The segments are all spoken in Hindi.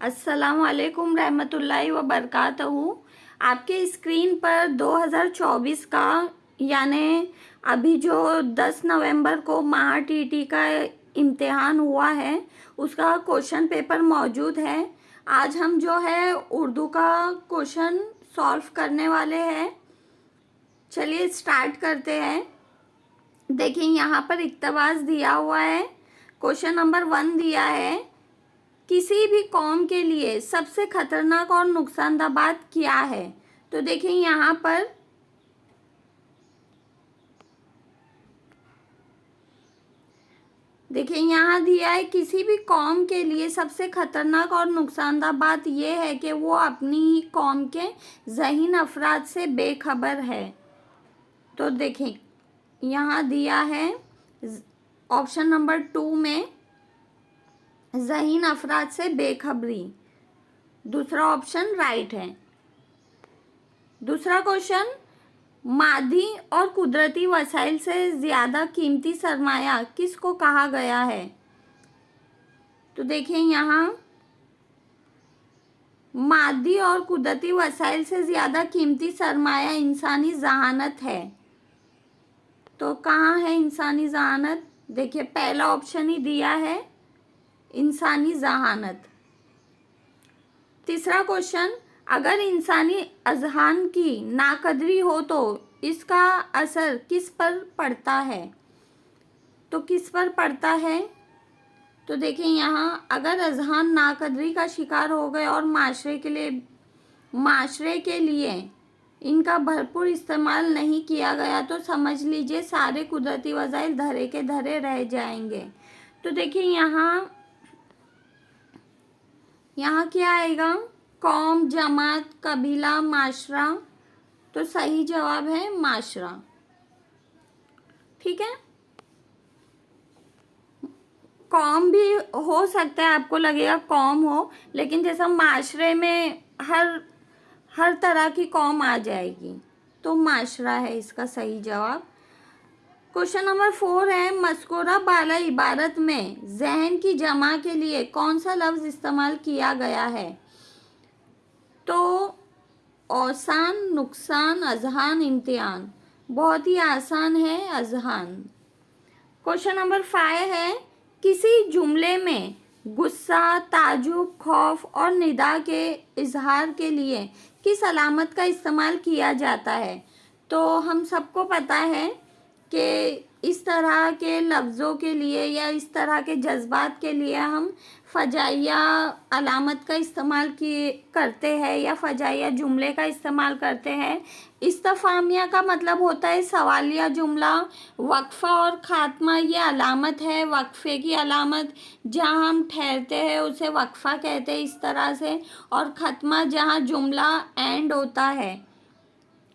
अस्सलामुअलैकुम रहमतुल्लाहि व बरकातहू। आपके स्क्रीन पर 2024 का यानी अभी जो 10 नवंबर को महा टीटी का इम्तिहान हुआ है उसका क्वेश्चन पेपर मौजूद है। आज हम जो है उर्दू का क्वेश्चन सॉल्व करने वाले हैं। चलिए स्टार्ट करते हैं। देखिए यहाँ पर इक्तबास दिया हुआ है। क्वेश्चन नंबर 1 दिया है, किसी भी कौम के लिए सबसे खतरनाक और नुकसानदेह बात क्या है। तो देखिए यहाँ पर यहाँ दिया है, किसी भी कौम के लिए सबसे खतरनाक और नुकसानदेह बात यह है कि वो अपनी ही कौम के ज़हीन अफराद से बेखबर है। तो देखें यहाँ दिया है ऑप्शन नंबर 2 में ज़हीन अफराद से बेखबरी, दूसरा ऑप्शन राइट है। दूसरा क्वेश्चन, मादी और कुदरती वसाइल से ज़्यादा कीमती सरमाया किसको कहा गया है। तो देखिए यहाँ मादी और कुदरती वसाइल से ज़्यादा कीमती सरमाया इंसानी जहानत है। तो कहाँ है इंसानी जहानत? देखिए पहला ऑप्शन ही दिया है, इंसानी जहानत। तीसरा क्वेश्चन, अगर इंसानी अज़हान की नाकदरी हो तो इसका असर किस पर पड़ता है। तो किस पर पड़ता है? तो देखिए यहाँ अगर अज़हान नाकदरी का शिकार हो गए और माशरे के लिए इनका भरपूर इस्तेमाल नहीं किया गया तो समझ लीजिए सारे कुदरती वसाइल धरे के धरे रह जाएंगे। तो देखिए यहाँ क्या आएगा? कौम, जमात, कबीला, माशरा। तो सही जवाब है माशरा। ठीक है, कौम भी हो सकता है, आपको लगेगा कौम हो, लेकिन जैसा माशरे में हर तरह की कौम आ जाएगी, तो माशरा है इसका सही जवाब। क्वेश्चन नंबर 4 है, मज़कूरा बाला इबारत में ज़हन की जमा के लिए कौन सा लफ्ज़ इस्तेमाल किया गया है। तो औसान, नुकसान, अज़हान, इम्तिहान। बहुत ही आसान है अज़हान। क्वेश्चन नंबर 5 है, किसी जुमले में गुस्सा, ताजुब, खौफ और निदा के इजहार के लिए किस अलामत का इस्तेमाल किया जाता है। तो हम सबको पता है कि इस तरह के लफ्ज़ों के लिए या इस तरह के जज्बात के लिए हम फ़जाइया अलामत का इस्तेमाल करते हैं या फ़जाइया जुमले का इस्तेमाल करते हैं। इस्तफ़ामिया का मतलब होता है सवालिया जुमला। वक्फ़ा और ख़ात्मा ये अलामत है, वक्फ़े की अलामत जहाँ हम ठहरते हैं उसे वक्फ़ा कहते हैं इस तरह से। और ख़त्मा जहाँ जुमला एंड होता है,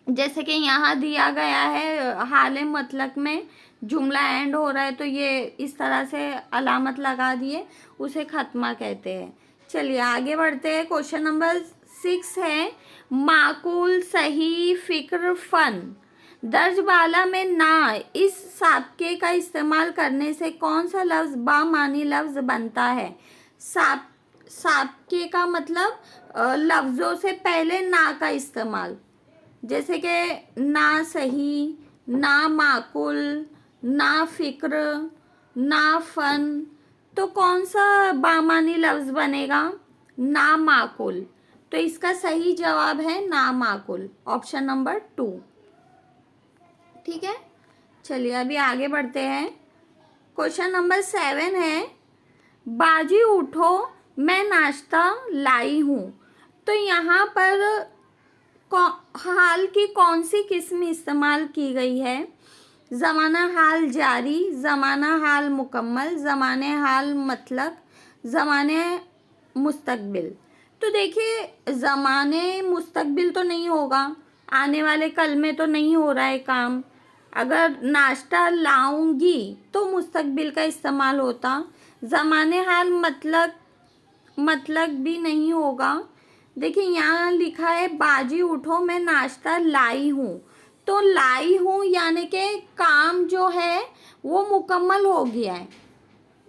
जैसे कि यहाँ दिया गया है हाल मतलब में जुमला एंड हो रहा है तो ये इस तरह से अलामत लगा दिए, उसे ख़त्मा कहते हैं। चलिए आगे बढ़ते हैं। क्वेश्चन नंबर 6 है, माकूल, सही, फ़िक्र, फ़न। दर्ज बाला में ना इस साबके का इस्तेमाल करने से कौन सा लफ्ज़ बामानी लफ्ज़ बनता है। साबके का मतलब लफ्ज़ों से पहले ना का इस्तेमाल, जैसे कि ना सही, ना माकुल, ना फ़िक्र, ना फ़न। तो कौन सा बामानी लफ्ज़ बनेगा? ना माकुल। तो इसका सही जवाब है ना माकुल, ऑप्शन नंबर 2। ठीक है, चलिए अभी आगे बढ़ते हैं। क्वेश्चन नंबर 7 है, बाजी उठो मैं नाश्ता लाई हूँ। तो यहाँ पर हाल की कौन सी किस्म इस्तेमाल की गई है। ज़माना हाल जारी, ज़माना हाल मुकम्मल, ज़माने हाल मतलब, ज़माने मुस्तकबिल। तो देखिए ज़माने मुस्तकबिल तो नहीं होगा, आने वाले कल में तो नहीं हो रहा है काम। अगर नाश्ता लाऊंगी तो मुस्तकबिल का इस्तेमाल होता। ज़माने हाल मतलब भी नहीं होगा। देखिए यहाँ लिखा है बाजी उठो मैं नाश्ता लाई हूँ। तो लाई हूँ यानी कि काम जो है वो मुकम्मल हो गया है,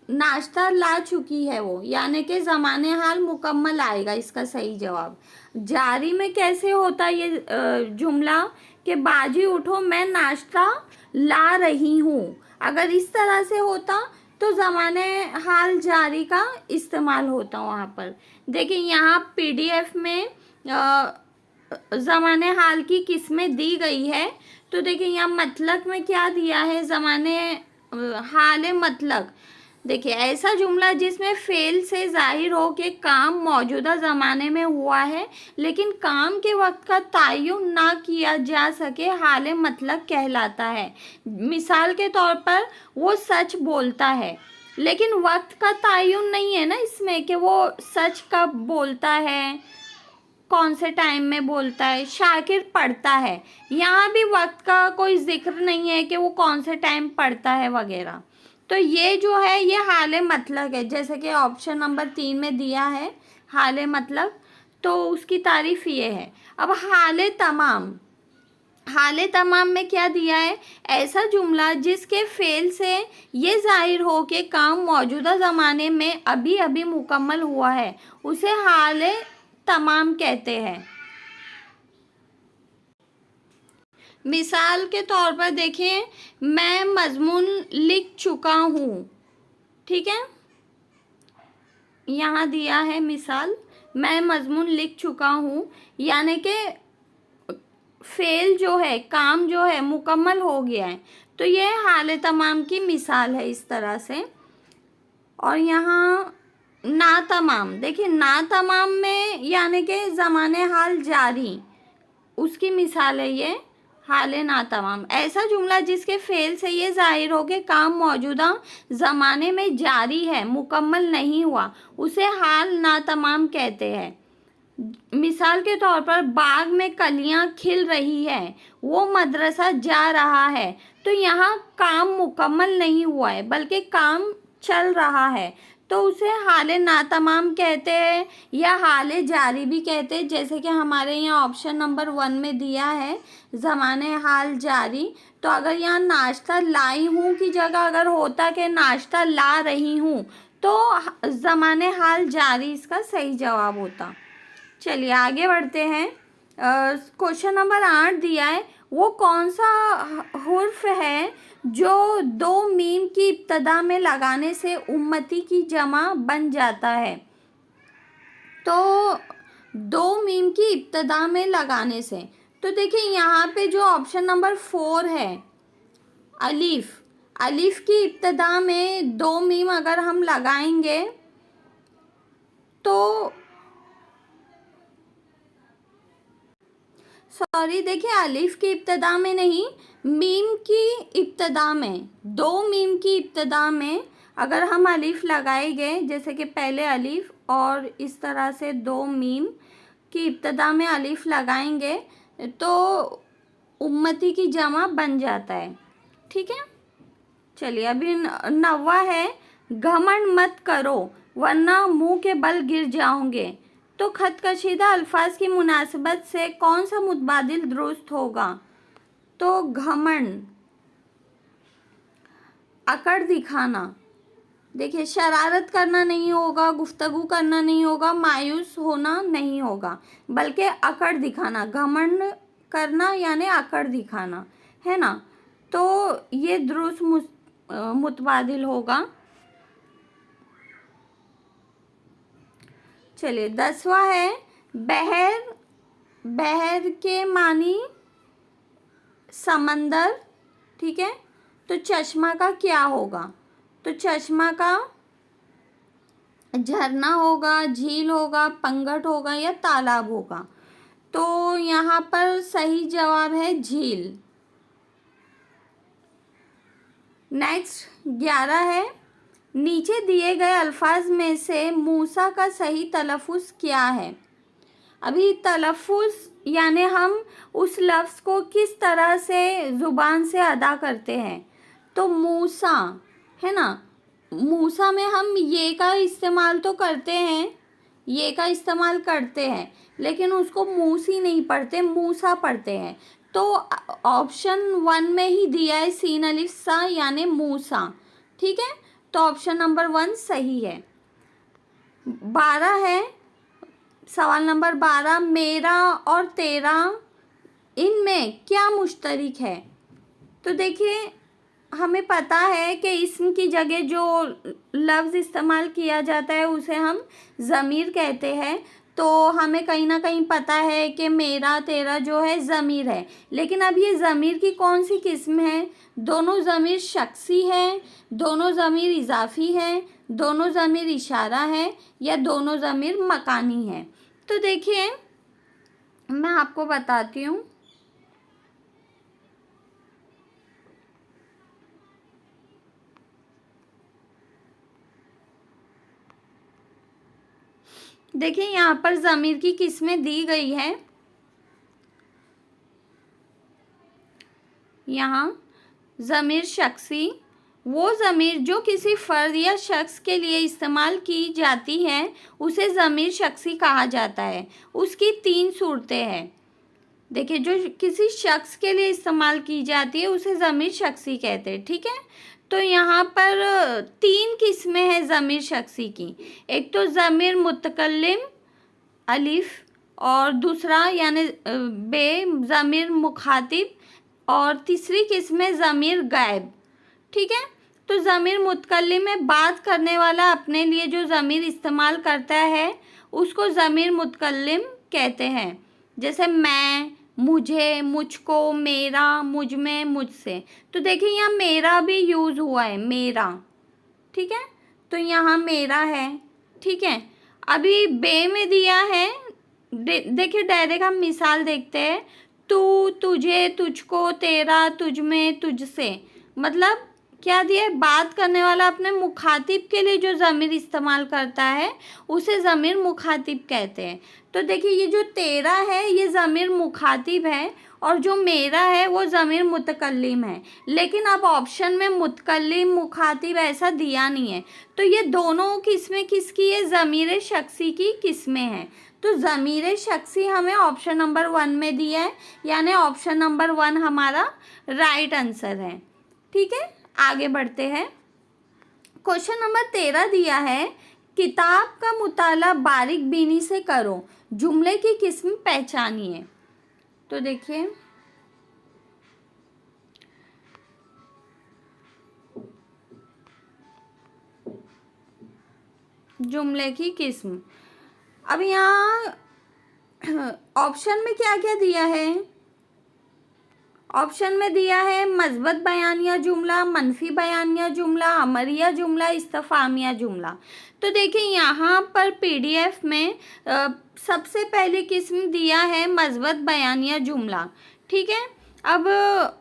नाश्ता ला चुकी है वो, यानी कि ज़माने हाल मुकम्मल आएगा इसका सही जवाब। जारी में कैसे होता है ये जुमला कि बाजी उठो मैं नाश्ता ला रही हूँ, अगर इस तरह से होता तो ज़माने हाल जारी का इस्तेमाल होता वहाँ पर। देखिए यहाँ पीडीएफ में ज़माने हाल की किस्में दी गई है। तो देखिए यहाँ मतलब में क्या दिया है, ज़माने हाल मतलब। देखिए ऐसा जुमला जिसमें फेल से जाहिर हो कि काम मौजूदा ज़माने में हुआ है लेकिन काम के वक्त का तयन ना किया जा सके, हाल मतलब कहलाता है। मिसाल के तौर पर वो सच बोलता है लेकिन वक्त का तयन नहीं है ना इसमें कि वो सच कब बोलता है, कौन से टाइम में बोलता है। शाकिर पढ़ता है, यहाँ भी वक्त का कोई जिक्र नहीं है कि वो कौन से टाइम पढ़ता है वगैरह। तो ये जो है ये हाल मतलब है, जैसे कि ऑप्शन नंबर 3 में दिया है हाल मतलब, तो उसकी तारीफ ये है। अब हाल तमाम, हाल तमाम में क्या दिया है, ऐसा जुमला जिसके फेल से ये जाहिर हो कि काम मौजूदा ज़माने में अभी अभी मुकम्मल हुआ है, उसे हाल तमाम कहते हैं। मिसाल के तौर पर देखिए, मैं मजमून लिख चुका हूँ, ठीक है, यहाँ दिया है मिसाल, मैं मजमून लिख चुका हूँ, यानी कि फेल जो है, काम जो है मुकम्मल हो गया है। तो ये हाल तमाम की मिसाल है इस तरह से। और यहाँ ना तमाम, देखिए ना तमाम में यानी कि ज़माने हाल जारी, उसकी मिसाल है ये हाल ना तमाम। ऐसा जुमला जिसके फेल से ये जाहिर हो कि काम मौजूदा ज़माने में जारी है, मुकम्मल नहीं हुआ, उसे हाल ना तमाम कहते हैं। मिसाल के तौर पर बाग में कलियां खिल रही है, वो मदरसा जा रहा है। तो यहाँ काम मुकम्मल नहीं हुआ है बल्कि काम चल रहा है, तो उसे हाल नातमाम कहते हैं या हाल जारी भी कहते हैं। जैसे कि हमारे यहाँ ऑप्शन नंबर 1 में दिया है ज़माने हाल जारी। तो अगर यहाँ नाश्ता लाई हूँ की जगह अगर होता कि नाश्ता ला रही हूँ, तो ज़माने हाल जारी इसका सही जवाब होता। चलिए आगे बढ़ते हैं। क्वेश्चन नंबर 8 दिया है, वो कौन सा हुर्फ है जो 2 मीम की इब्तदा में लगाने से उम्मती की जमा बन जाता है। तो 2 मीम की इब्तदा में लगाने से, तो देखिए यहाँ पे जो ऑप्शन नंबर 4 है अलीफ, अलीफ की इब्तदा में 2 मीम अगर हम लगाएंगे तो सॉरी, देखिए अलिफ की इब्तदा में नहीं, मीम की इब्तदा में, 2 मीम की इब्तदा में अगर हम अलिफ लगाएंगे, जैसे कि पहले अलिफ और इस तरह से 2 मीम की इब्तदा में अलिफ लगाएंगे तो उम्मती की जमा बन जाता है, ठीक है। चलिए अभी 9वां है, घमंड मत करो वरना मुंह के बल गिर जाओगे। तो खत कशीदा अल्फाज की मुनासिबत से कौन सा मुतबादिल दुरुस्त होगा। तो घमंड, अकड़ दिखाना, देखिए शरारत करना नहीं होगा, गुफ्तगू करना नहीं होगा, मायूस होना नहीं होगा, बल्कि अकड़ दिखाना। घमंड करना यानी अकड़ दिखाना, है ना। तो ये दुरुस्त मुतबादिल होगा। चलिए 10वां है, बहर, बहर के मानी समंदर, ठीक है। तो चश्मा का क्या होगा। तो चश्मा का झरना होगा, झील होगा, पंगट होगा या तालाब होगा। तो यहाँ पर सही जवाब है झील। नेक्स्ट 11 है, नीचे दिए गए अल्फाज में से मूसा का सही तलफ़ुज़ क्या है। अभी तलफ़ुज़ यानी हम उस लफ्ज़ को किस तरह से ज़ुबान से अदा करते हैं। तो मूसा, है ना, मूसा में हम ये का इस्तेमाल तो करते हैं, ये का इस्तेमाल करते हैं, लेकिन उसको मूसी नहीं पढ़ते, मूसा पढ़ते हैं। तो ऑप्शन 1 में ही दिया है सीन अलिफ सा यानी मूसा, ठीक है। तो ऑप्शन नंबर 1 सही है। 12 है, सवाल नंबर 12, मेरा और तेरा इनमें क्या मुश्तरक है। तो देखिए, हमें पता है कि इसम की जगह जो लफ्ज़ इस्तेमाल किया जाता है उसे हम ज़मीर कहते हैं। तो हमें कहीं ना कहीं पता है कि मेरा तेरा जो है ज़मीर है, लेकिन अब ये ज़मीर की कौन सी किस्म है। दोनों ज़मीर शख्सी है, दोनों ज़मीर इजाफ़ी है, दोनों ज़मीर इशारा है, या दोनों ज़मीर मकानी है। तो देखिए, मैं आपको बताती हूँ। देखिए, यहाँ पर ज़मीर की किस्में दी गई है। यहाँ ज़मीर शख्सी, वो ज़मीर जो किसी फ़र्द या शख्स के लिए इस्तेमाल की जाती है उसे ज़मीर शख्सी कहा जाता है। उसकी 3 सूरतें हैं। देखिए, जो किसी शख्स के लिए इस्तेमाल की जाती है उसे ज़मीर शख्सी कहते हैं। ठीक है, तो यहाँ पर 3 किस्में हैं ज़मीर शख्सी की। एक तो ज़मीर मुतकल्लिम अलिफ, और दूसरा यानी बे ज़मीर मुखातिब, और तीसरी किस्म है ज़मीर गायब। ठीक है, तो ज़मीर मुतकल्लिम में बात करने वाला अपने लिए जो ज़मीर इस्तेमाल करता है उसको ज़मीर मुतकल्लिम कहते हैं। जैसे मैं, मुझे, मुझको, मेरा, मुझ में, मुझसे। तो देखिए, यहाँ मेरा भी यूज़ हुआ है, मेरा। ठीक है, तो यहाँ मेरा है। ठीक है, अभी बे में दिया है। देखिए, डायरेक्ट हम मिसाल देखते हैं। तू, तुझे, तुझको, तेरा, तुझ में, तुझसे। मतलब क्या दिया है, बात करने वाला अपने मुखातिब के लिए जो ज़मीर इस्तेमाल करता है उसे ज़मीर मुखातिब कहते हैं। तो देखिए, ये जो तेरा है ये ज़मीर मुखातिब है, और जो मेरा है वो ज़मीर मुतकल्लिम है। लेकिन अब ऑप्शन में मुतकल्लिम मुखातिब ऐसा दिया नहीं है, तो ये दोनों किस्में किसकी है, ज़मीर शख्सी की किस्में हैं। तो ज़मीर शख्सी हमें ऑप्शन नंबर 1 में दिया है, यानी ऑप्शन नंबर 1 हमारा राइट आंसर है। ठीक है, आगे बढ़ते हैं। क्वेश्चन नंबर 13 दिया है, किताब का मुताला बारीक बीनी से करो, जुमले की किस्म पहचानिए। तो देखिए, जुमले की किस्म, अब यहाँ ऑप्शन में क्या क्या दिया है। ऑप्शन में दिया है मस्बत बयानिया जुमला, मनफी बयानिया जुमला, अमरिया जुमला, इस्तफामिया जुमला। तो देखिए, यहाँ पर पीडीएफ में सबसे पहले किस्म दिया है मस्बत बयानिया जुमला। ठीक है, अब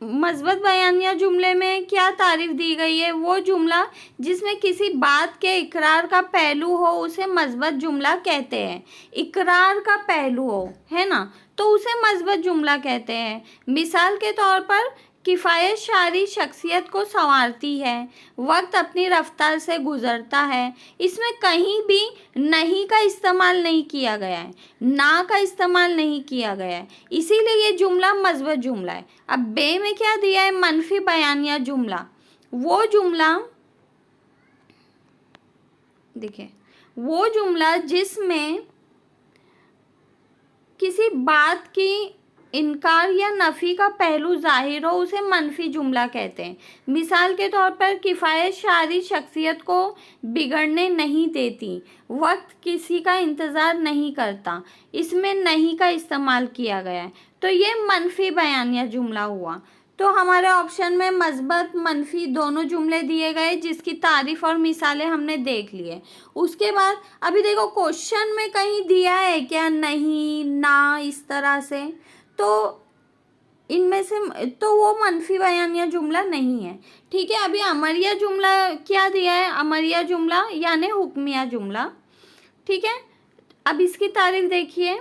मस्बत बयानिया जुमले में क्या तारीफ दी गई है, वो जुमला जिसमें किसी बात के इकरार का पहलू हो उसे मस्बत जुमला कहते हैं। इकरार का पहलू हो, है ना, तो उसे मस्बत जुमला कहते हैं। मिसाल के तौर पर, किफ़ायत शारी शख्सियत को संवारती है, वक्त अपनी रफ्तार से गुजरता है। इसमें कहीं भी नहीं का इस्तेमाल नहीं किया गया है, ना का इस्तेमाल नहीं किया गया है, इसीलिए ये जुमला मस्बत जुमला है। अब बे में क्या दिया है, मनफी बयानिया जुमला। वो जुमला, देखिए, वो जुमला जिसमें किसी बात की इनकार या नफ़ी का पहलू जाहिर हो उसे मनफी जुमला कहते हैं। मिसाल के तौर पर, किफ़ायत शारी शख्सियत को बिगड़ने नहीं देती, वक्त किसी का इंतज़ार नहीं करता, इसमें नहीं का इस्तेमाल किया गया है, तो ये मनफी बयानिया जुमला हुआ। तो हमारे ऑप्शन में मस्बत मनफी दोनों जुमले दिए गए, जिसकी तारीफ़ और मिसालें हमने देख लिए। उसके बाद अभी देखो, क्वेश्चन में कहीं दिया है क्या, नहीं, ना, इस तरह से, तो इनमें से तो वो मनफी बयानिया जुमला नहीं है। ठीक है, अभी अमरिया जुमला क्या दिया है, अमरिया जुमला यानी हुक्मिया जुमला। ठीक है, अब इसकी तारीफ देखिए।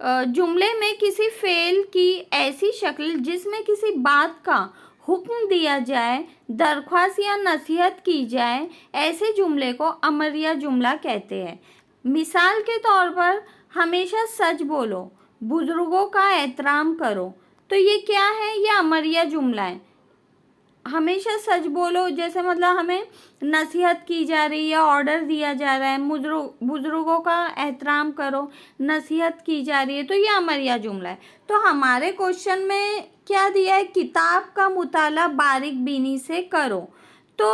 जुमले में किसी फ़ेल की ऐसी शक्ल जिसमें किसी बात का हुक्म दिया जाए, दरख्वास्त या नसीहत की जाए, ऐसे जुमले को अमरिया जुमला कहते हैं। मिसाल के तौर पर, हमेशा सच बोलो, बुज़ुर्गों का एहतराम करो। तो ये क्या है, ये अमरिया जुमला है। हमेशा सच बोलो, जैसे मतलब हमें नसीहत की जा रही है, ऑर्डर दिया जा रहा है, बुजुर्गों का एहतराम करो, नसीहत की जा रही है, तो ये अमरिया जुमला है। तो हमारे क्वेश्चन में क्या दिया है, किताब का मुताला बारीक बीनी से करो। तो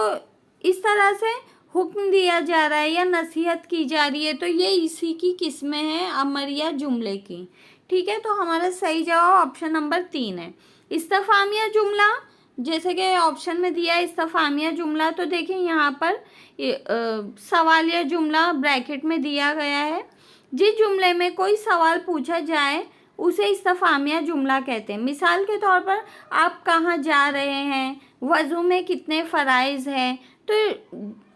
इस तरह से हुक्म दिया जा रहा है या नसीहत की जा रही है, तो ये इसी की किस्में हैं अमरिया जुमले की। ठीक है, तो हमारा सही जवाब ऑप्शन नंबर 3 है। इस्तफामिया जुमला, जैसे कि ऑप्शन में दिया है इस्तफामिया जुमला, तो देखिए यहाँ पर सवालिया जुमला ब्रैकेट में दिया गया है। जिस जुमले में कोई सवाल पूछा जाए उसे इस्तफामिया जुमला कहते हैं। मिसाल के तौर पर, आप कहाँ जा रहे हैं, वज़ू में कितने फ़राइज़ हैं। तो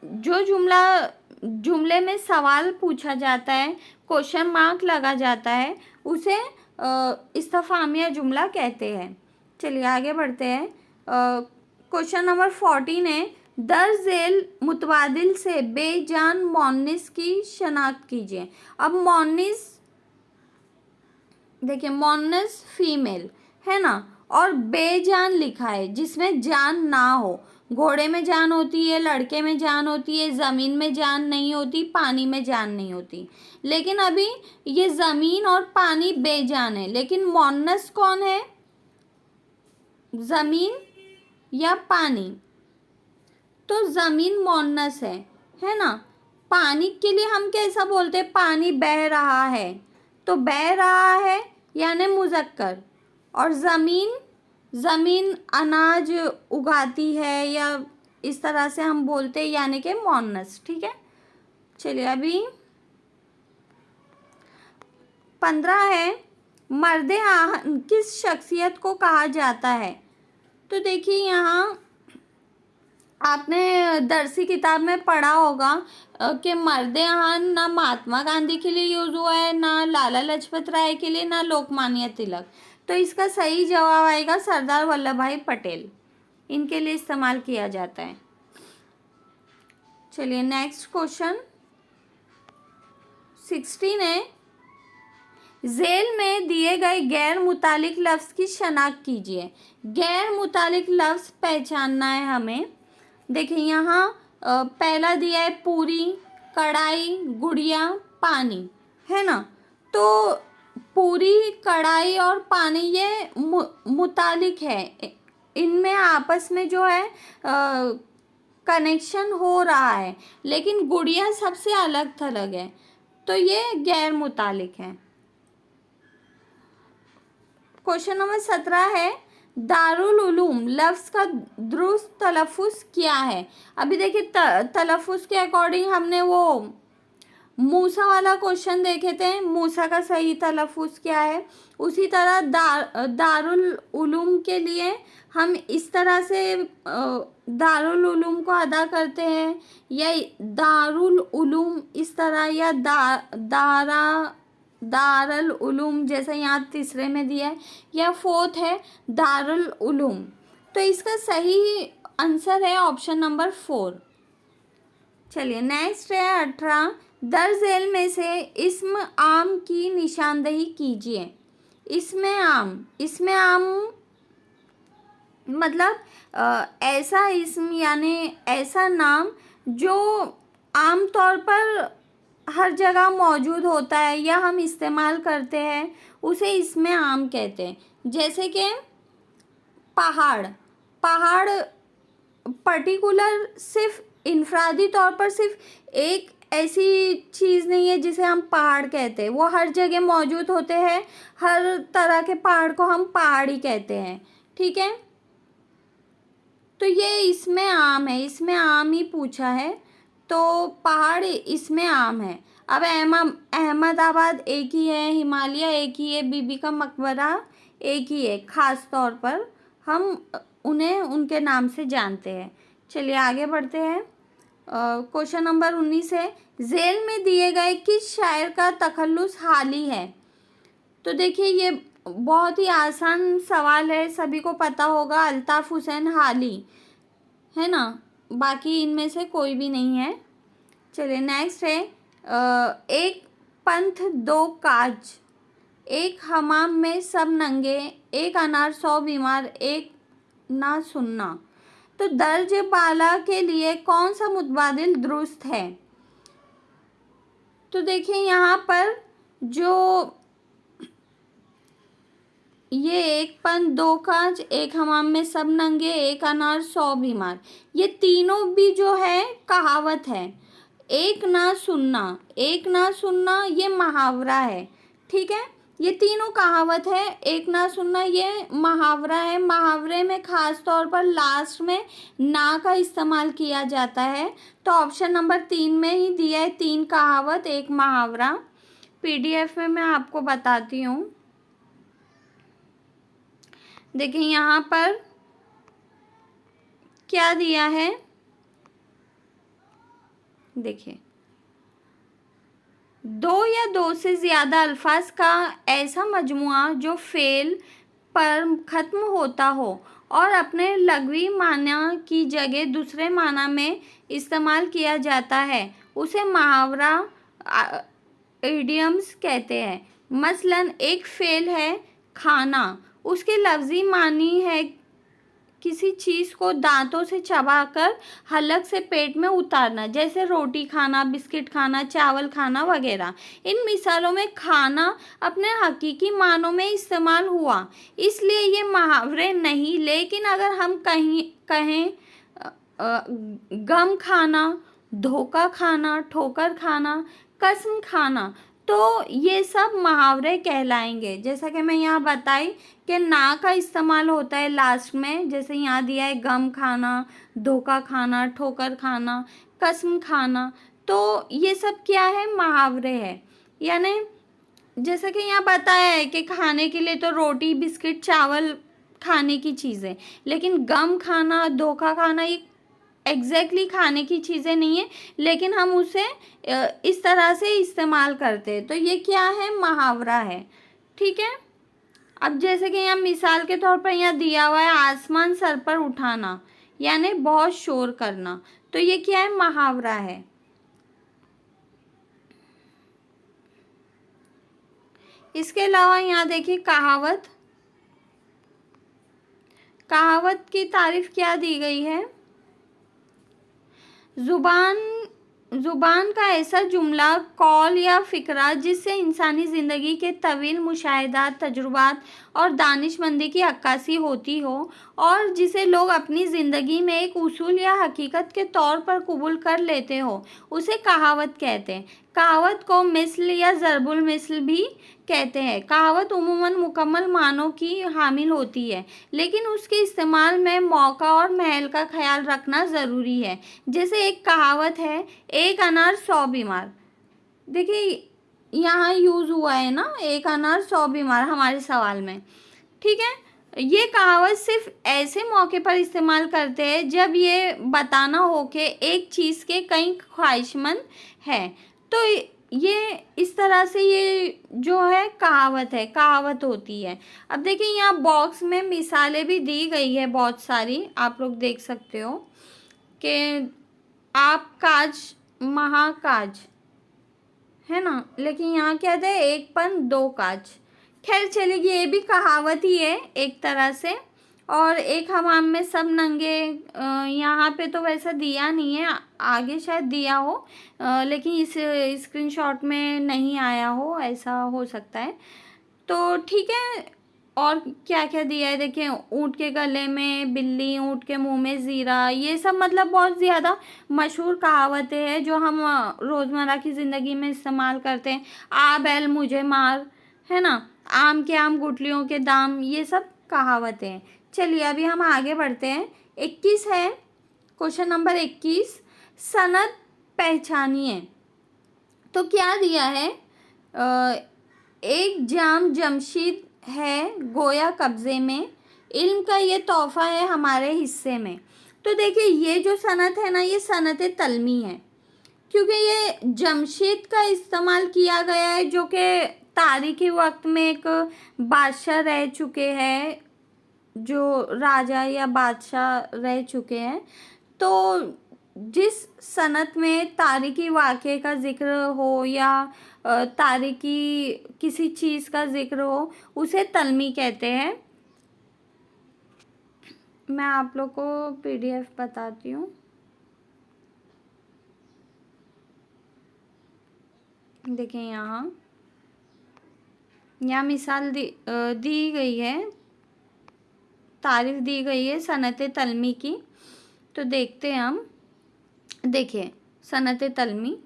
जो जुमले में सवाल पूछा जाता है, क्वेश्चन मार्क लगा जाता है, उसे इस्तफामिया जुमला कहते हैं। चलिए आगे बढ़ते हैं। क्वेश्चन नंबर 14 है, दर झेल मुतबादिल से बेजान मोनिस की शनाख्त कीजिए। अब मोनिस, देखिए मोनिस फीमेल है ना, और बेजान लिखा है जिसमें जान ना हो। घोड़े में जान होती है, लड़के में जान होती है, ज़मीन में जान नहीं होती, पानी में जान नहीं होती। लेकिन अभी ये ज़मीन और पानी बेजान है, लेकिन मोनस कौन है, ज़मीन या पानी? तो ज़मीन मोनस है ना। पानी के लिए हम कैसा बोलते हैं, पानी बह रहा है, तो बह रहा है यानी मुज़क्कर। और ज़मीन अनाज उगाती है, या इस तरह से हम बोलते हैं, यानी कि मोनस। ठीक है, चलिए अभी 15 है, मर्द आहन किस शख्सियत को कहा जाता है? तो देखिए यहाँ आपने दरसी किताब में पढ़ा होगा कि मर्द आहन ना महात्मा गांधी के लिए यूज़ हुआ है, ना लाला लाजपत राय के लिए, ना लोकमान्य तिलक। तो इसका सही जवाब आएगा सरदार वल्लभ भाई पटेल, इनके लिए इस्तेमाल किया जाता है। चलिए नेक्स्ट क्वेश्चन 16 है, झेल में दिए गए गैर मुतालिक लफ्ज़ की शनाख्त कीजिए। गैर मुतालिक लफ्ज़ पहचानना है हमें। देखिए यहाँ पहला दिया है पूरी, कढ़ाई, गुड़िया, पानी, है ना। तो पूरी, कढ़ाई और पानी ये मुतालिक है, इनमें आपस में जो है कनेक्शन हो रहा है, लेकिन गुड़िया सबसे अलग थलग है, तो ये गैर मुतालिक है। क्वेश्चन नंबर 17 है, दारुल उलूम लफ्ज़ का दुरुस्त तलफ़ुज़ क्या है? अभी देखिए तलफ़ुज़ के अकॉर्डिंग हमने वो मूसा वाला क्वेश्चन देखे थे, मूसा का सही तलफ़ुज़ क्या है। उसी तरह दारुल उलूम के लिए हम इस तरह से दारुल उलूम को अदा करते हैं, या दारुल उलूम इस तरह, या दारुल उलूम जैसे यहाँ तीसरे में दिया है, या फोर्थ है दारुल उलूम। तो इसका सही आंसर है ऑप्शन नंबर 4। चलिए नेक्स्ट है 18, दर झेल में से इस्म आम की निशानदही कीजिए। इसमें आम मतलब ऐसा इस्म यानी ऐसा नाम जो आम तौर पर हर जगह मौजूद होता है या हम इस्तेमाल करते हैं, उसे इसमें आम कहते हैं। जैसे कि पहाड़ पर्टिकुलर सिर्फ इनफरादी तौर पर सिर्फ एक ऐसी चीज़ नहीं है जिसे हम पहाड़ कहते हैं, वो हर जगह मौजूद होते हैं। हर तरह के पहाड़ को हम पहाड़ ही कहते हैं। ठीक है, तो ये इसमें आम है, इसमें आम ही पूछा है, तो पहाड़ इसमें आम है। अब अहमदाबाद एक ही है, हिमालय एक ही है, बीबी का मकबरा एक ही है, ख़ास तौर पर हम उन्हें उनके नाम से जानते हैं। चलिए आगे बढ़ते हैं। क्वेश्चन नंबर 19 है, झेल में दिए गए किस शायर का तखल्लुस हाली है? तो देखिए ये बहुत ही आसान सवाल है, सभी को पता होगा, अल्ताफ़ हुसैन हाली है ना, बाकी इनमें से कोई भी नहीं है। चलिए नेक्स्ट है, एक पंथ दो काज, एक हमाम में सब नंगे, एक अनार 100 बीमार, एक ना सुनना। तो दर्ज बाला के लिए कौन सा मुतबादिल दुरुस्त है? तो देखिए यहाँ पर जो ये एक पन दो कांच, एक हमाम में सब नंगे, एक अनार 100 बीमार, ये तीनों भी जो है कहावत है। एक ना सुनना ये मुहावरा है, ठीक है। ये तीनों कहावत है, एक ना सुनना ये मुहावरा है। मुहावरे में खास तौर पर लास्ट में ना का इस्तेमाल किया जाता है। तो ऑप्शन नंबर 3 में ही दिया है, 3 कहावत 1 मुहावरा। पीडीएफ में मैं आपको बताती हूँ। देखिए यहाँ पर क्या दिया है, देखिए 2 या 2 से ज़्यादा अल्फाज का ऐसा मजमुआ जो फेल पर ख़त्म होता हो और अपने लघवी माना की जगह दूसरे माना में इस्तेमाल किया जाता है, उसे मुहावरा इडियम्स कहते हैं। मसलन एक फेल है खाना, उसके लफ्ज़ी मानी है किसी चीज़ को दांतों से चबाकर हलक से पेट में उतारना, जैसे रोटी खाना, बिस्किट खाना, चावल खाना वगैरह। इन मिसालों में खाना अपने हकीकी मानों में इस्तेमाल हुआ, इसलिए ये मुहावरे नहीं। लेकिन अगर हम कहें गम खाना, धोखा खाना, ठोकर खाना, कसम खाना, तो ये सब मुहावरे कहलाएंगे। जैसा कि मैं यहाँ बताई कि ना का इस्तेमाल होता है लास्ट में, जैसे यहाँ दिया है गम खाना, धोखा खाना, ठोकर खाना, कसम खाना, तो ये सब क्या है, मुहावरे है। यानी जैसा कि यहाँ बताया है कि खाने के लिए तो रोटी, बिस्किट, चावल खाने की चीज़ें, लेकिन गम खाना, धोखा खाना ये एग्जैक्टली खाने की चीज़ें नहीं है, लेकिन हम उसे इस तरह से इस्तेमाल करते हैं, तो ये क्या है, मुहावरा है, ठीक है। अब जैसे कि यहाँ मिसाल के तौर पर यहाँ दिया हुआ है आसमान सर पर उठाना, यानी बहुत शोर करना, तो ये क्या है, मुहावरा है। इसके अलावा यहाँ देखिए कहावत की तारीफ क्या दी गई है। ज़ुबान का ऐसा जुमला, कौल या फ़िक्रा जिससे इंसानी ज़िंदगी के तवील मुशाहिदात, तजुर्बात और दानिशमंदी की अक्कासी होती हो और जिसे लोग अपनी ज़िंदगी में एक उसूल या हकीकत के तौर पर कबूल कर लेते हो, उसे कहावत कहते हैं। कहावत को मिसल या ज़रबुल मिसल भी कहते हैं। कहावत उमूमन मुकम्मल मानों की हामिल होती है, लेकिन उसके इस्तेमाल में मौका और महल का ख्याल रखना ज़रूरी है। जैसे एक कहावत है, एक अनार 100 बीमार। देखिए यहाँ यूज़ हुआ है ना, एक अनार 100 बीमार हमारे सवाल में, ठीक है। ये कहावत सिर्फ ऐसे मौके पर इस्तेमाल करते हैं जब ये बताना हो कि एक चीज़ के कई ख्वाहिशमंद है, तो ये इस तरह से ये जो है कहावत होती है। अब देखिए यहाँ बॉक्स में मिसालें भी दी गई है बहुत सारी, आप लोग देख सकते हो कि आप काज महाकाज है ना, लेकिन यहाँ क्या है, एक पन दो काज। खैर चलिए, ये भी कहावत ही है एक तरह से। और एक हमाम में सब नंगे, यहाँ पे तो वैसा दिया नहीं है, आगे शायद दिया हो, लेकिन इस स्क्रीनशॉट में नहीं आया हो, ऐसा हो सकता है। तो ठीक है, और क्या क्या दिया है देखिए, ऊँट के गले में बिल्ली, ऊँट के मुंह में ज़ीरा, ये सब मतलब बहुत ज़्यादा मशहूर कहावतें हैं जो हम रोज़मर्रा की ज़िंदगी में इस्तेमाल करते हैं। आ बैल मुझे मार, है ना, आम के आम गुठलियों के दाम, ये सब कहावतें हैं। चलिए अभी हम आगे बढ़ते हैं। 21 है, क्वेश्चन नंबर 21, सनद पहचानिए। तो क्या दिया है, एक जाम जमशीद है गोया कब्जे में, इल्म का ये तोहफ़ा है हमारे हिस्से में। तो देखिए ये जो सनत है ना, ये सनत तलमी है, क्योंकि ये जमशीद का इस्तेमाल किया गया है जो कि तारीख़ी वक्त में एक बादशाह रह चुके हैं, जो राजा या बादशाह रह चुके हैं। तो जिस सनत में तारीख़ी वाक़े का ज़िक्र हो या तारीख़ी किसी चीज़ का ज़िक्र हो, उसे तलमी कहते हैं। मैं आप लोग को PDF बताती हूँ। देखिए यहाँ मिसाल दी गई है, तारीफ दी गई है सनत तलमी की। तो देखते हैं हम। देखिए सनत तलमी,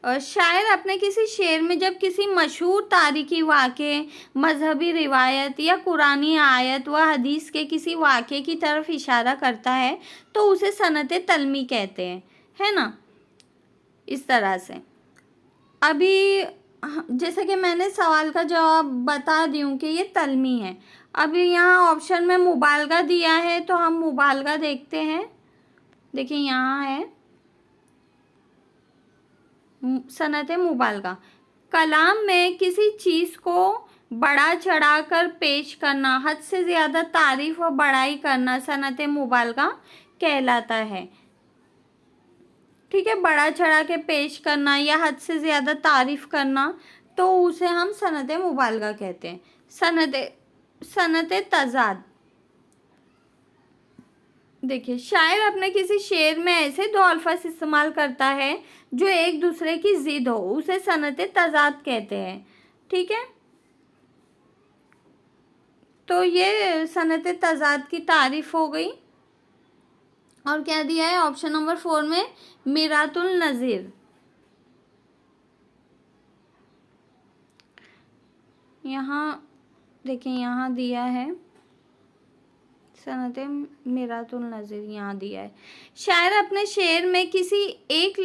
शायर अपने किसी शेर में जब किसी मशहूर तारीखी वाक़े, मजहबी रिवायत या कुरानी आयत व हदीस के किसी वाक़े की तरफ इशारा करता है तो उसे सनत तलमी कहते हैं, है ना। इस तरह से अभी जैसे कि मैंने सवाल का जवाब बता दी हूँ कि ये तलमी है। अभी यहाँ ऑप्शन में मुबालगा दिया है तो हम मुबालगा देखते हैं। देखिए यहाँ है सनत मुबालगा, कलाम में किसी चीज़ को बड़ा चढ़ाकर पेश करना, हद से ज़्यादा तारीफ और बड़ाई करना सनत मुबालगा कहलाता है। ठीक है, बड़ा चढ़ा के पेश करना या हद से ज़्यादा तारीफ करना, तो उसे हम सनत मुबालगा कहते हैं। सनत तज़ाद, देखिए शायर अपने किसी शेर में ऐसे दो अल्फाज इस्तेमाल करता है जो एक दूसरे की ज़िद हो, उसे सनत तज़ाद कहते हैं। ठीक है, तो ये सनत तज़ाद की तारीफ हो गई। और क्या दिया है ऑप्शन नंबर 4 में, मिरातुल नज़ीर। यहाँ देखिए यहाँ दिया है सनत मिरातुल नज़ीर, यहाँ दिया है शायर अपने शेर में किसी एक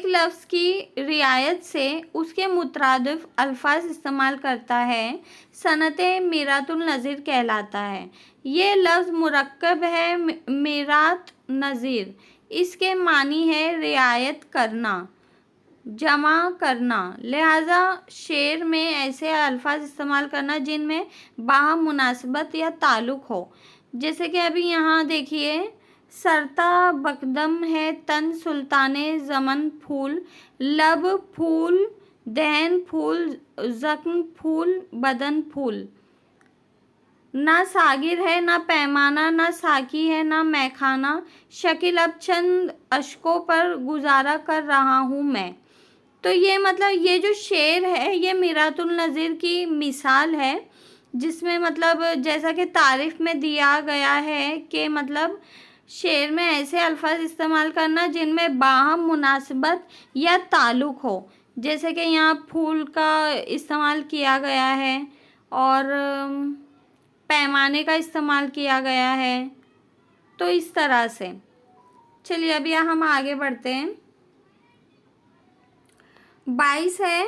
लफ्ज़ की रियायत से उसके मुतरादिफ अल्फाज इस्तेमाल करता है, सनत मिरातुल नज़ीर कहलाता है। ये लफ्ज़ मुरक्कब है मिरात नज़ीर, इसके मानी है रियायत करना, जमा करना, लिहाजा शेर में ऐसे अल्फाज इस्तेमाल करना जिनमें बाहम मुनासिबत या ताल्लुक़ हो। जैसे कि अभी यहाँ देखिए, सरता बकदम है तन सुल्ताने ज़मन फूल, लब फूल दहन फूल ज़ख्म फूल बदन फूल, ना सागिर है ना पैमाना, ना साकी है ना मैखाना, शकील अब चंद अशकों पर गुजारा कर रहा हूँ मैं। तो ये मतलब ये जो शेर है ये मिरातुल नज़ीर की मिसाल है, जिसमें मतलब जैसा कि तारीफ़ में दिया गया है कि मतलब शेर में ऐसे अल्फाज इस्तेमाल करना जिनमें बाहम मुनासिबत या ताल्लुक़ हो। जैसे कि यहाँ फूल का इस्तेमाल किया गया है और पैमाने का इस्तेमाल किया गया है। तो इस तरह से चलिए अभी हम आगे बढ़ते हैं। 22 है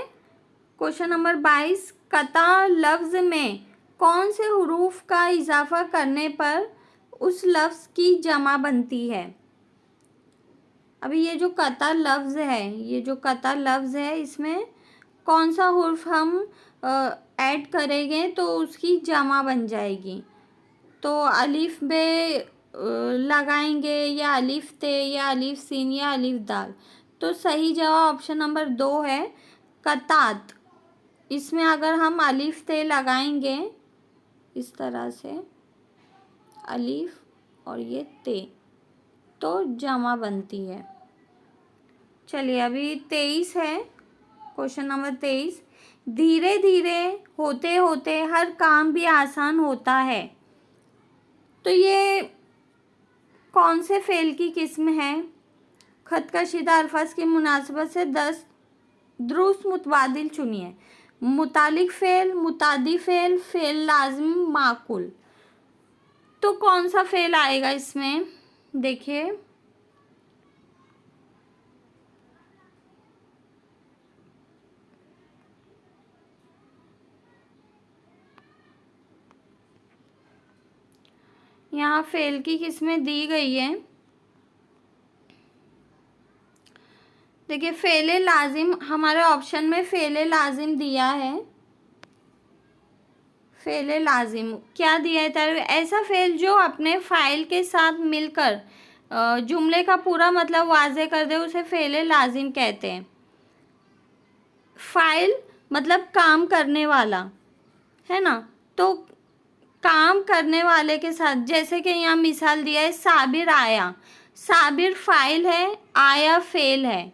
क्वेश्चन नंबर 22, कता लफ्ज़ में कौन से हुरूफ का इजाफा करने पर उस लफ्ज़ की जमा बनती है। अभी ये जो कता लफ्ज़ है इसमें कौन सा हुर्फ हम ऐड करेंगे तो उसकी जमा बन जाएगी। तो अलिफ बे लगाएंगे या अलिफ ते या अलिफ सीन या अलिफ दाल। तो सही जवाब ऑप्शन नंबर 2 है कतात। इसमें अगर हम अलिफ ते लगाएंगे इस तरह से अलिफ और ये ते तो जमा बनती है। चलिए अभी 23 है क्वेश्चन नंबर 23, धीरे धीरे होते होते हर काम भी आसान होता है। तो ये कौन से फ़ेल की किस्म है। खत कशीदा अल्फाज की मुनासिबत से 10 दुरुस्त मुतबादिल चुनिए। मुतालिक फ़ेल, मुतादी फ़ेल, फ़ेल लाज़िम, माकुल। तो कौन सा फ़ेल आएगा इसमें। देखिए यहाँ फ़ेल की किस्में दी गई है। देखिए फ़ेल लाजिम, हमारे ऑप्शन में फ़ेल लाजिम दिया है। फ़ेल लाजिम क्या दिया है, तारीफ ऐसा फ़ेल जो अपने फ़ाइल के साथ मिलकर जुमले का पूरा मतलब वाज़े कर दे उसे फ़ेल लाजिम कहते हैं। फ़ाइल मतलब काम करने वाला, है ना। तो काम करने वाले के साथ, जैसे कि यहाँ मिसाल दिया है साबिर आया, साबिर फाइल है, आया फेल है।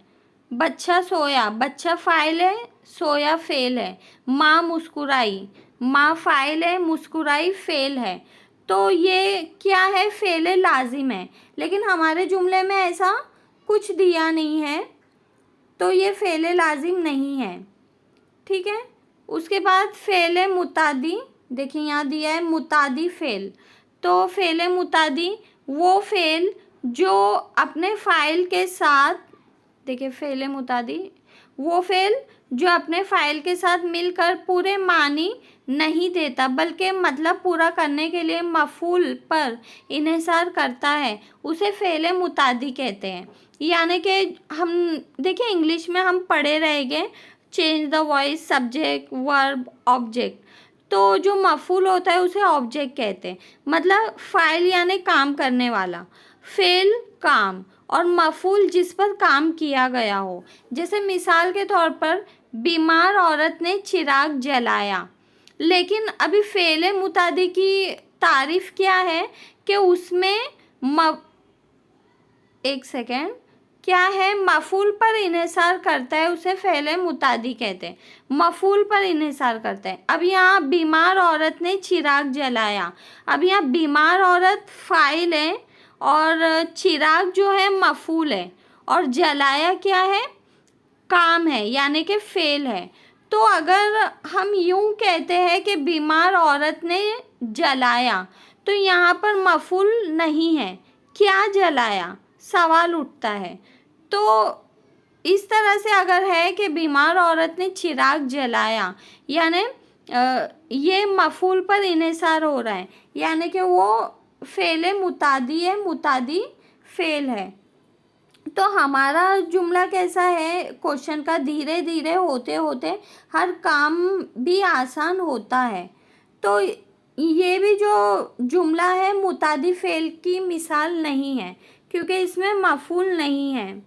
बच्चा सोया, बच्चा फाइल है, सोया फेल है। माँ मुस्कुराई, माँ फाइल है, मुस्कुराई फेल है। तो ये क्या है, फेल लाजिम है, लेकिन हमारे जुमले में ऐसा कुछ दिया नहीं है, तो ये फेल लाजिम नहीं है। ठीक है। उसके बाद फेल मुतादी, देखिए यहाँ दिया है मुतादी फेल। तो फेल मुतादी वो फेल जो अपने फाइल के साथ, देखिए फेल मुतादी वो फेल जो अपने फाइल के साथ मिलकर पूरे मानी नहीं देता, बल्कि मतलब पूरा करने के लिए मफूल पर इन्हिसार करता है, उसे फेल मुतादी कहते हैं। यानी कि हम देखिए इंग्लिश में हम पढ़े रहेंगे change the voice, subject, verb, object. तो जो मफूल होता है उसे ऑब्जेक्ट कहते हैं, मतलब फाइल यानी काम करने वाला, फेल काम, और मफूल जिस पर काम किया गया हो। जैसे मिसाल के तौर पर बीमार औरत ने चिराग जलाया, लेकिन अभी फेल मुतादी की तारीफ क्या है कि उसमें एक सेकेंड, क्या है, मफूल पर इन्हिसार करता है, उसे फेल मुतादी कहते हैं। मफूल पर इन्हिसार करता है। अब यहाँ बीमार औरत ने चिराग जलाया, अब यहाँ बीमार औरत फाइल है और चिराग जो है मफूल है, और जलाया क्या है, काम है, यानी कि फेल है। तो अगर हम यूं कहते हैं कि बीमार औरत ने जलाया, तो यहाँ पर मफूल नहीं है, क्या जलाया, सवाल उठता है। तो इस तरह से अगर है कि बीमार औरत ने चिराग जलाया, यानी ये मफूल पर इन्हिसार हो रहा है, यानी कि वो फेल मुतादी है, मुतादी फेल है। तो हमारा जुमला कैसा है, क्वेश्चन का, धीरे धीरे होते होते हर काम भी आसान होता है। तो ये भी जो जुमला है मुतादी फेल की मिसाल नहीं है, क्योंकि इसमें मफूल नहीं है।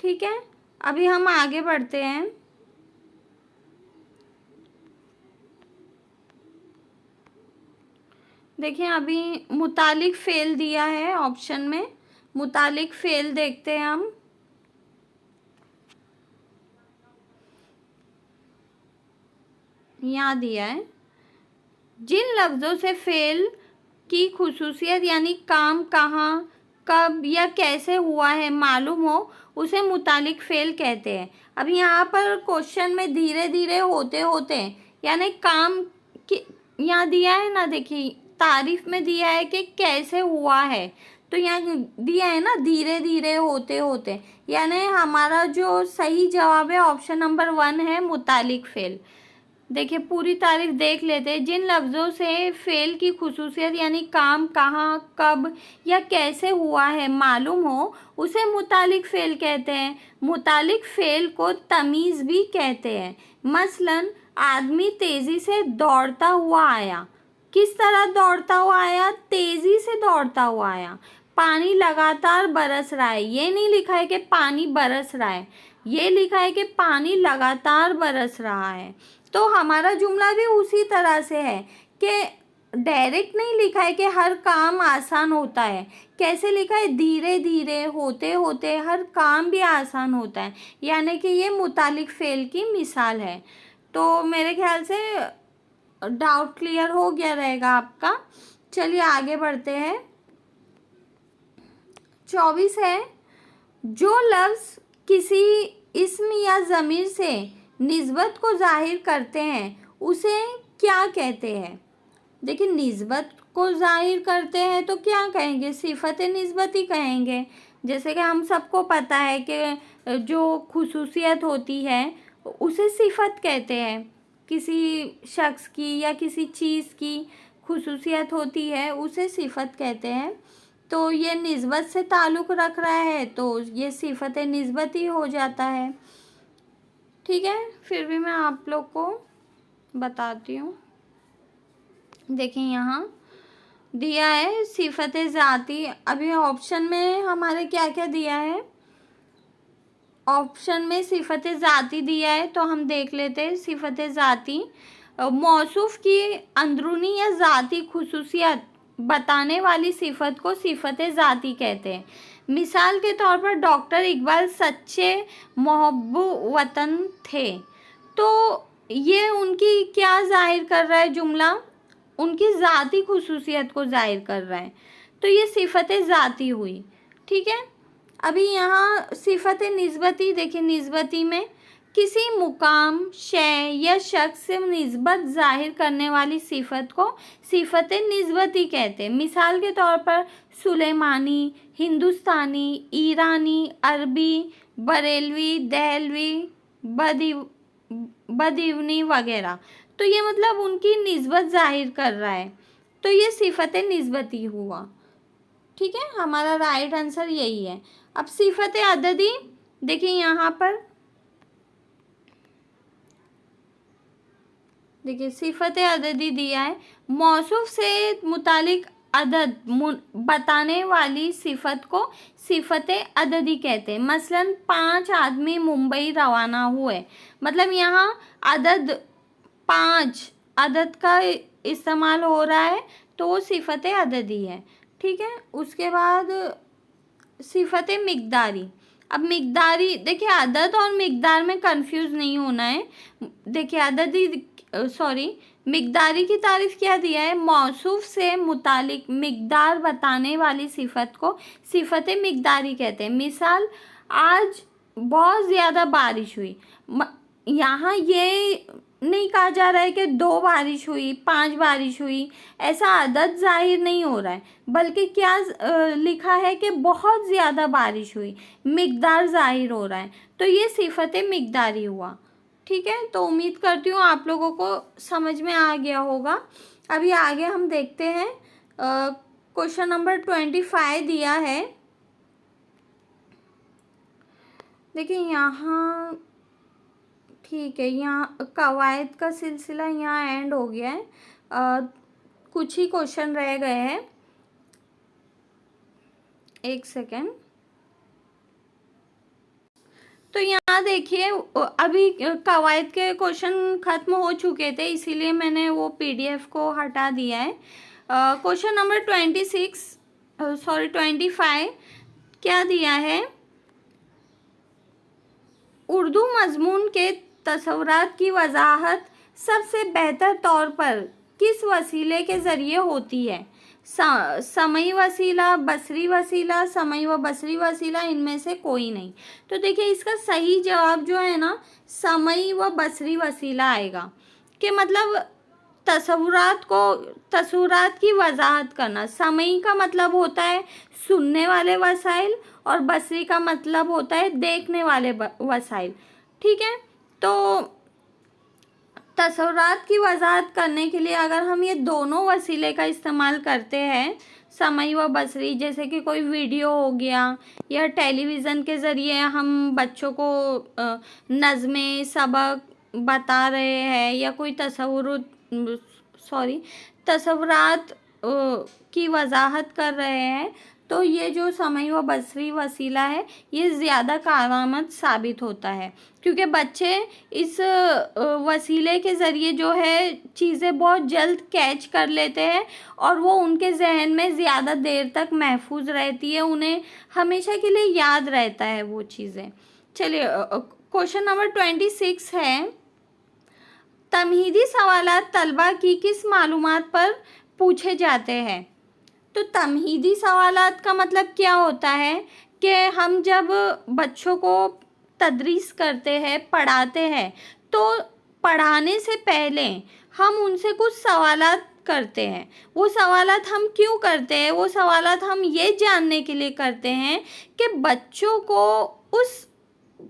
ठीक है, अभी हम आगे बढ़ते हैं। देखिए अभी मुतालिक फेल दिया है ऑप्शन में, मुतालिक फेल देखते हैं हम। यहाँ दिया है, जिन लफ्ज़ों से फेल की खुसूसियत यानी काम कहाँ, कब या कैसे हुआ है मालूम हो, उसे मुतालिक फेल कहते हैं। अब यहाँ पर क्वेश्चन में धीरे धीरे होते होते यानी काम की यहाँ दिया है ना, देखिए तारीफ में दिया है कि कैसे हुआ है, तो यहाँ दिया है ना धीरे धीरे होते होते, यानी हमारा जो सही जवाब है ऑप्शन नंबर 1 है मुतालिक फेल। देखिए पूरी तारीफ देख लेते हैं। जिन लफ्ज़ों से फ़ेल की खुसूसियत यानी काम कहाँ, कब या कैसे हुआ है मालूम हो, उसे मुतालिक फ़ेल कहते हैं। मुतालिक फ़ेल को तमीज़ भी कहते हैं। मसलन आदमी तेज़ी से दौड़ता हुआ आया, किस तरह दौड़ता हुआ आया, तेज़ी से दौड़ता हुआ आया। पानी लगातार बरस रहा है, ये नहीं लिखा है कि पानी बरस रहा है, ये लिखा है कि पानी लगातार बरस रहा है। तो हमारा जुमला भी उसी तरह से है कि डायरेक्ट नहीं लिखा है कि हर काम आसान होता है, कैसे लिखा है, धीरे धीरे होते होते हर काम भी आसान होता है, यानी कि ये मुतालिक फ़ेल की मिसाल है। तो मेरे ख्याल से डाउट क्लियर हो गया रहेगा आपका। चलिए आगे बढ़ते हैं। 24 है, जो लफ्ज़ किसी इस्म या ज़मीर से निस्बत को ज़ाहिर करते हैं उसे क्या कहते हैं। देखिए निस्बत को ज़ाहिर करते हैं तो क्या कहेंगे, सिफ़त निस्बत ही कहेंगे। जैसे कि हम सबको पता है कि जो खुसूसियत होती है उसे सिफ़त कहते हैं, किसी शख्स की या किसी चीज़ की खुसूसियत होती है उसे सिफ़त कहते हैं। तो ये निस्बत से ताल्लुक़ रख रहा है तो ये सिफ़त निस्बत ही हो जाता है। ठीक है, फिर भी मैं आप लोग को बताती हूँ। देखिए यहाँ दिया है सिफ़त ज़ाती। अभी ऑप्शन में हमारे क्या क्या दिया है, ऑप्शन में सिफ़त ज़ाती दिया है, तो हम देख लेते हैं सिफ़त ज़ाती। मौसूफ की अंदरूनी या ज़ाती खुसूसियत बताने वाली सिफत को सिफत ज़ाती कहते हैं। मिसाल के तौर पर डॉक्टर इकबाल सच्चे मोहब्बु वतन थे। तो ये उनकी क्या जाहिर कर रहा है जुमला? उनकी ज़ाती खुसूसियत को जाहिर कर रहा है, तो ये सिफत ज़ाती हुई। ठीक है, अभी यहाँ सिफत निस्बती देखिए, निस्बती में किसी मुकाम, शय या शख्स से निस्बत जाहिर करने वाली सिफत को सिफत निस्बती कहते हैं। मिसाल के तौर पर सुलेमानी, हिंदुस्तानी, ईरानी, अरबी, बरेलवी, दहलवी, बदीवनी वगैरह। तो ये मतलब उनकी निस्बत जाहिर कर रहा है, तो ये सिफत निस्बती हुआ। ठीक है, हमारा राइट आंसर यही है। अब सिफत अददी देखिए, यहाँ पर देखिए सिफत अददी दिया है, मौसूफ से मुतालिक अदद बताने वाली सिफत को सिफत अददी कहते हैं। मसलन 5 आदमी मुंबई रवाना हुए, मतलब यहाँ अदद 5 अदद का इस्तेमाल हो रहा है, तो वो सिफत अददी है। ठीक है, उसके बाद सिफत मिकदारी। अब मिकदारी देखिए, अदद और मिकदार में कंफ्यूज नहीं होना है। देखिए अददी मिकदारी की तारीफ क्या दिया है? मौसूफ से मुतालिक मिकदार बताने वाली सिफत को सिफत मिकदारी कहते हैं। मिसाल, आज बहुत ज़्यादा बारिश हुई। यहाँ ये नहीं कहा जा रहा है कि 2 बारिश हुई, 5 बारिश हुई, ऐसा अदद जाहिर नहीं हो रहा है, बल्कि क्या लिखा है कि बहुत ज़्यादा बारिश हुई, मिकदार जाहिर हो रहा है, तो ये सिफत मिकदारी हुआ। ठीक है, तो उम्मीद करती हूँ आप लोगों को समझ में आ गया होगा। अभी आगे हम देखते हैं, क्वेश्चन नंबर 25 दिया है। देखिए यहाँ, ठीक है, यहाँ कवायद का सिलसिला यहाँ एंड हो गया है, कुछ ही क्वेश्चन रह गए हैं। एक सेकेंड, तो यहाँ देखिए अभी कवायद के क्वेश्चन ख़त्म हो चुके थे, इसीलिए मैंने वो PDF को हटा दिया है। क्वेश्चन नंबर 25 क्या दिया है? उर्दू मज़मून के तस्वुरात की वजाहत सबसे बेहतर तौर पर किस वसीले के ज़रिए होती है? समई वसीला, बसरी वसीला, समई व बसरी वसीला, इनमें से कोई नहीं। तो देखिए इसका सही जवाब जो है ना, समई व बसरी वसीला आएगा। कि मतलब तस्वुरात की वजाहत करना। समई का मतलब होता है सुनने वाले वसाइल, और बसरी का मतलब होता है देखने वाले वसाइल। ठीक है, तो तस्वुरात की वजाहत करने के लिए अगर हम ये दोनों वसीले का इस्तेमाल करते हैं, समई व बसरी, जैसे कि कोई वीडियो हो गया या टेलीविज़न के ज़रिए हम बच्चों को नज़में सबक बता रहे हैं, या कोई तस्वुरात की वजाहत कर रहे हैं, तो ये जो समई व बसरी वसीला है ये ज़्यादा कारआमद साबित होता है, क्योंकि बच्चे इस वसीले के ज़रिए जो है चीज़ें बहुत जल्द कैच कर लेते हैं, और वो उनके जहन में ज़्यादा देर तक महफूज रहती है, उन्हें हमेशा के लिए याद रहता है वो चीज़ें। चलिए क्वेश्चन नंबर 26 है, तमहीदी सवालात तलबा की किस मालूमात पर पूछे जाते हैं? तो तमहीदी सवालात का मतलब क्या होता है कि हम जब बच्चों को तदरीस करते हैं, पढ़ाते हैं, तो पढ़ाने से पहले हम उनसे कुछ सवालात करते हैं। वो सवालात हम क्यों करते हैं? वो सवालात हम ये जानने के लिए करते हैं कि बच्चों को उस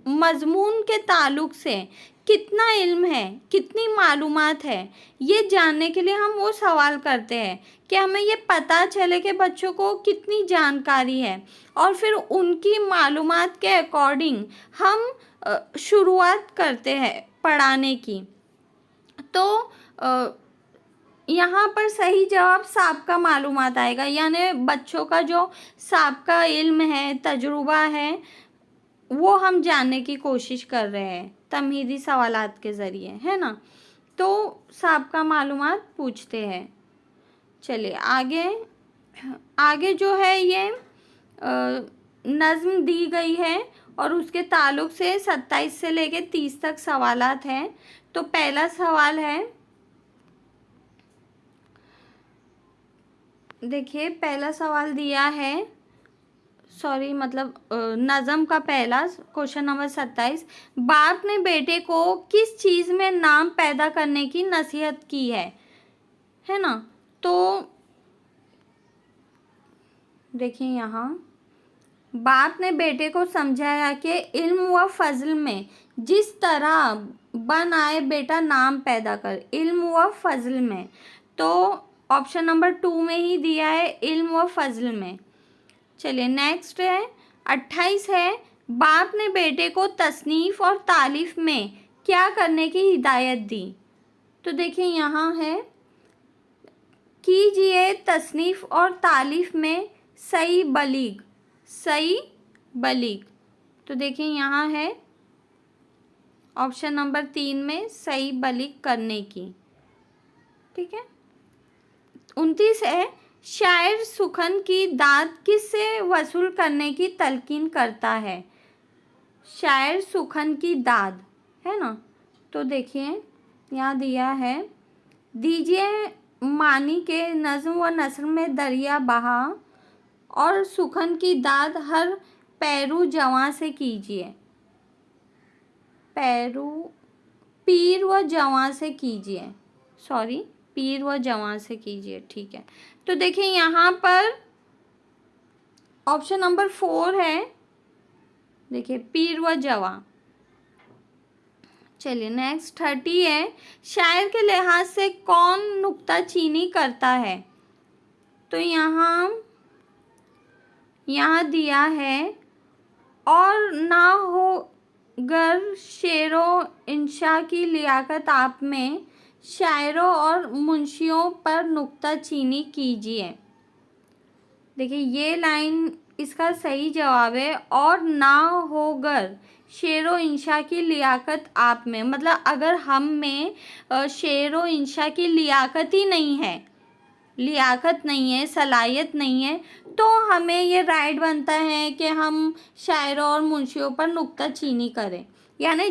मज़मून के ताल्लुक़ से कितना इल्म है, कितनी मालूमात है, ये जानने के लिए हम वो सवाल करते हैं कि हमें ये पता चले कि बच्चों को कितनी जानकारी है, और फिर उनकी मालूमात के अकॉर्डिंग हम शुरुआत करते हैं पढ़ाने की। तो यहाँ पर सही जवाब साबिक़ा मालूमात आएगा, यानी बच्चों का जो साबिक़ा इल्म है, तजुर्बा है, वो हम जानने की कोशिश कर रहे हैं तमहीदी सवालात के ज़रिए, है ना। तो साबिक़ा मालूमात पूछते हैं। चलिए आगे, आगे जो है ये नज़्म दी गई है और उसके ताल्लुक़ से 27 से लेके 30 तक सवालात हैं। तो पहला सवाल है, देखिए पहला सवाल दिया है, सॉरी मतलब नज़म का पहला क्वेश्चन नंबर 27, बाप ने बेटे को किस चीज़ में नाम पैदा करने की नसीहत की है ना। तो देखिए यहाँ बाप ने बेटे को समझाया कि इल्म व फजल में जिस तरह बन आए बेटा नाम पैदा कर, इल्म व फजल में। तो ऑप्शन नंबर 2 में ही दिया है, इल्म व फजल में। चलिए नेक्स्ट है 28 है, बाप ने बेटे को तसनीफ़ और तालीफ़ में क्या करने की हिदायत दी। तो देखिए यहाँ है, कीजिए तसनीफ़ और तालीफ़ में सही बलीग, सही बलीग। तो देखिए यहाँ है ऑप्शन नंबर 3 में सही बलीग करने की, ठीक है। 29 है, शायर सुखन की दाद किससे वसूल करने की तलकीन करता है। शायर सुखन की दाद, है ना। तो देखिए यहाँ दिया है, दीजिए मानी के नज़्म व नस्र में दरिया बहा और सुखन की दाद हर पैरू जवां से कीजिए, पीर व जवां से कीजिए, सॉरी पीर व जवां से कीजिए, ठीक है। तो देखिए यहाँ पर ऑप्शन नंबर 4 है, देखिए पीर व जवां। चलिए नेक्स्ट 30 है, शायर के लिहाज से कौन नुक्ताचीनी करता है। तो यहाँ दिया है, और ना हो गर शेरो इंशा की लियाकत आप में, शायरों और मुंशियों पर नुक्ताचीनी कीजिए। देखिए ये लाइन इसका सही जवाब है, और ना हो गर शेरो इंशा की लियाकत आप में, मतलब अगर हम में शेरो इंशा की लियाकत ही नहीं है, लियाकत नहीं है, सलाहियत नहीं है, तो हमें ये राइट बनता है कि हम शायरों और मुंशियों पर नुक्ताचीनी करें। यानी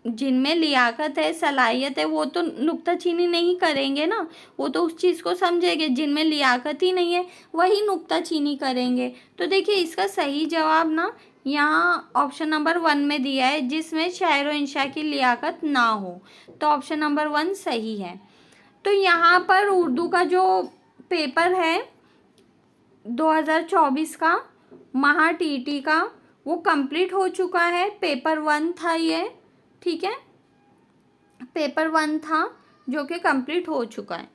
जिनमें लियाकत है, सलाहियत है, वो तो नुक्ताचीनी नहीं करेंगे ना, वो तो उस चीज़ को समझेंगे। जिनमें लियाकत ही नहीं है वही नुक्ताचीनी करेंगे। तो देखिए इसका सही जवाब ना यहाँ ऑप्शन नंबर 1 में दिया है, जिसमें शायर व इंशा की लियाकत ना हो। तो ऑप्शन नंबर 1 सही है। तो यहाँ पर उर्दू का जो पेपर है 2024 का महा टीटी का, वो कंप्लीट हो चुका है। पेपर 1 था ये, ठीक है, पेपर 1 था जो कि कंप्लीट हो चुका है।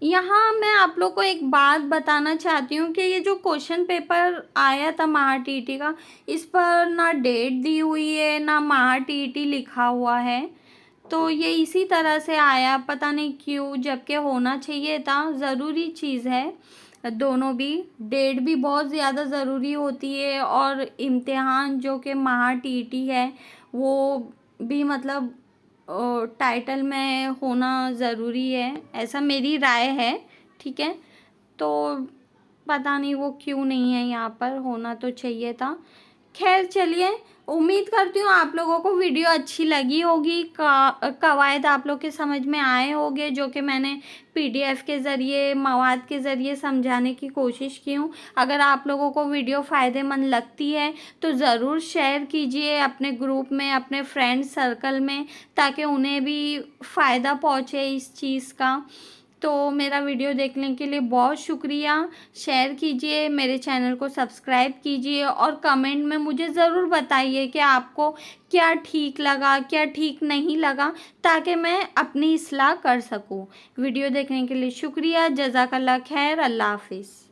यहाँ मैं आप लोग को एक बात बताना चाहती हूँ कि ये जो क्वेश्चन पेपर आया था महा टीटी का, इस पर ना डेट दी हुई है ना महा टीटी लिखा हुआ है। तो ये इसी तरह से आया, पता नहीं क्यों, जबकि होना चाहिए था। ज़रूरी चीज़ है दोनों भी, डेट भी बहुत ज़्यादा ज़रूरी होती है, और इम्तिहान जो कि महा टीटी है वो भी मतलब टाइटल में होना ज़रूरी है, ऐसा मेरी राय है, ठीक है। तो पता नहीं वो क्यों नहीं है यहाँ पर, होना तो चाहिए था। खैर चलिए, उम्मीद करती हूँ आप लोगों को वीडियो अच्छी लगी होगी, कवायद आप लोग के समझ में आए होंगे, जो कि मैंने PDF के ज़रिए, मवाद के ज़रिए समझाने की कोशिश की हूँ। अगर आप लोगों को वीडियो फ़ायदेमंद लगती है तो ज़रूर शेयर कीजिए अपने ग्रुप में, अपने फ्रेंड सर्कल में, ताकि उन्हें भी फ़ायदा पहुँचे इस चीज़ का। तो मेरा वीडियो देखने के लिए बहुत शुक्रिया। शेयर कीजिए, मेरे चैनल को सब्सक्राइब कीजिए, और कमेंट में मुझे ज़रूर बताइए कि आपको क्या ठीक लगा, क्या ठीक नहीं लगा, ताकि मैं अपनी इस्लाह कर सकूं। वीडियो देखने के लिए शुक्रिया। जज़ाकल्लाह खैर। अल्लाह हाफ़िज़।